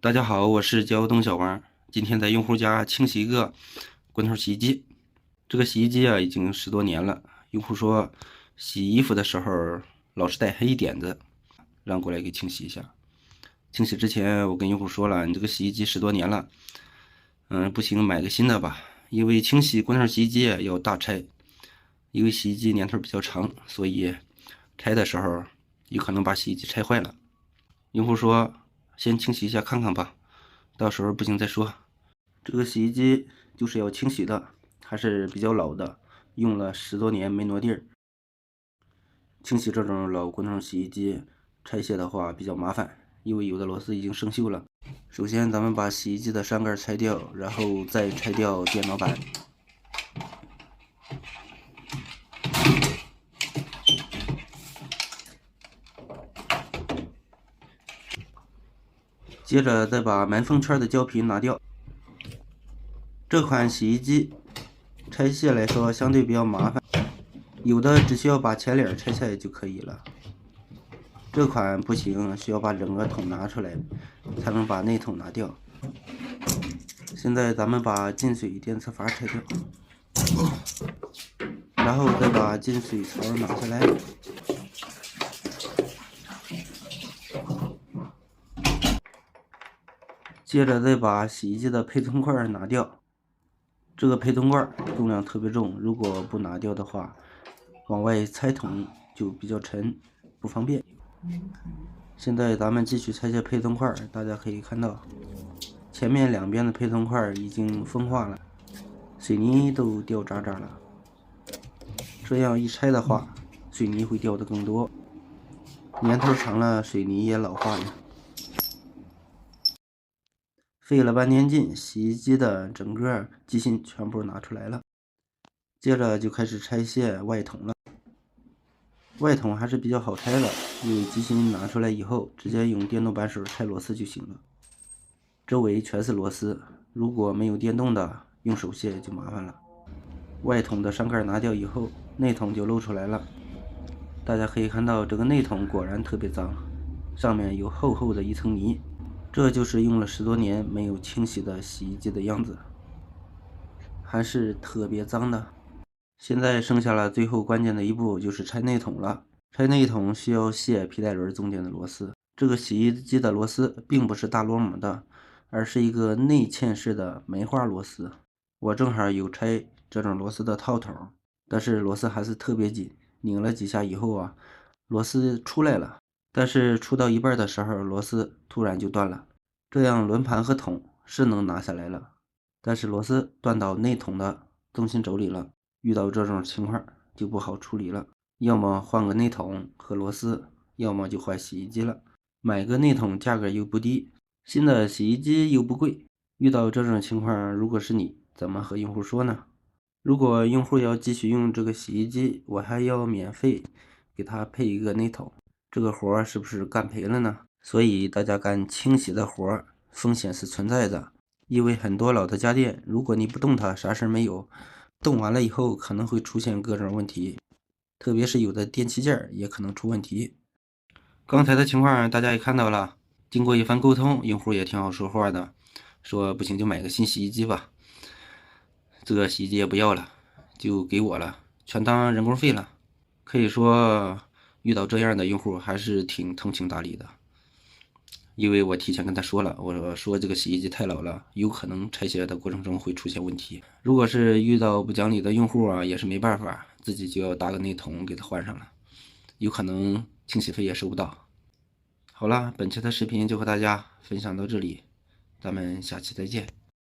大家好，我是胶东小王。今天在用户家清洗一个滚筒洗衣机。这个洗衣机啊，已经10多年了。用户说洗衣服的时候老是带黑点子，让过来给清洗一下。清洗之前，我跟用户说了，你这个洗衣机10多年了，不行，买个新的吧。因为清洗滚筒洗衣机要大拆，因为洗衣机年头比较长，所以拆的时候有可能把洗衣机拆坏了。用户说先清洗一下看看吧，到时候不行再说。这个洗衣机就是要清洗的，还是比较老的，用了10多年没挪地儿。清洗这种老滚筒洗衣机拆卸的话比较麻烦，因为有的螺丝已经生锈了。首先咱们把洗衣机的扇盖拆掉，然后再拆掉电脑板。接着再把门缝圈的胶皮拿掉。这款洗衣机拆卸来说相对比较麻烦，有的只需要把前脸拆下来就可以了。这款不行，需要把整个桶拿出来，才能把内桶拿掉。现在咱们把进水电磁阀拆掉，然后再把进水槽拿下来。接着再把洗衣机的配重块拿掉，这个配重块重量特别重，如果不拿掉的话，往外拆桶就比较沉，不方便。现在咱们继续拆卸配重块，大家可以看到，前面两边的配重块已经风化了，水泥都掉渣渣了。这样一拆的话，水泥会掉的更多，年头长了，水泥也老化了。费了半天劲，洗衣机的整个机芯全部拿出来了。接着就开始拆卸外筒了。外筒还是比较好拆的，因为机芯拿出来以后，直接用电动扳手拆螺丝就行了。周围全是螺丝，如果没有电动的，用手卸就麻烦了。外筒的扇盖拿掉以后，内筒就露出来了。大家可以看到，这个内筒果然特别脏，上面有厚厚的一层泥。这就是用了10多年没有清洗的洗衣机的样子，还是特别脏的。现在剩下了最后关键的一步，就是拆内筒了。拆内筒需要卸皮带轮中间的螺丝。这个洗衣机的螺丝并不是大螺母的，而是一个内嵌式的梅花螺丝。我正好有拆这种螺丝的套筒，但是螺丝还是特别紧，拧了几下以后啊，螺丝出来了。但是出到一半的时候，螺丝突然就断了，这样轮盘和桶是能拿下来了，但是螺丝断到内筒的中心轴里了。遇到这种情况就不好处理了，要么换个内筒和螺丝，要么就换洗衣机了。买个内筒价格又不低，新的洗衣机又不贵。遇到这种情况，如果是你，怎么和用户说呢？如果用户要继续用这个洗衣机，我还要免费给他配一个内筒。这个活是不是干赔了呢？所以大家干清洗的活，风险是存在的。因为很多老的家电，如果你不动它，啥事没有；动完了以后，可能会出现各种问题，特别是有的电器件也可能出问题。刚才的情况大家也看到了，经过一番沟通，用户也挺好说话的，说不行就买个新洗衣机吧，这个洗衣机也不要了，就给我了，全当人工费了。可以说遇到这样的用户还是挺通情达理的，因为我提前跟他说了，我说这个洗衣机太老了，有可能拆卸的过程中会出现问题。如果是遇到不讲理的用户啊，也是没办法，自己就要搭个内筒给他换上了，有可能清洗费也收不到。好了，本期的视频就和大家分享到这里，咱们下期再见。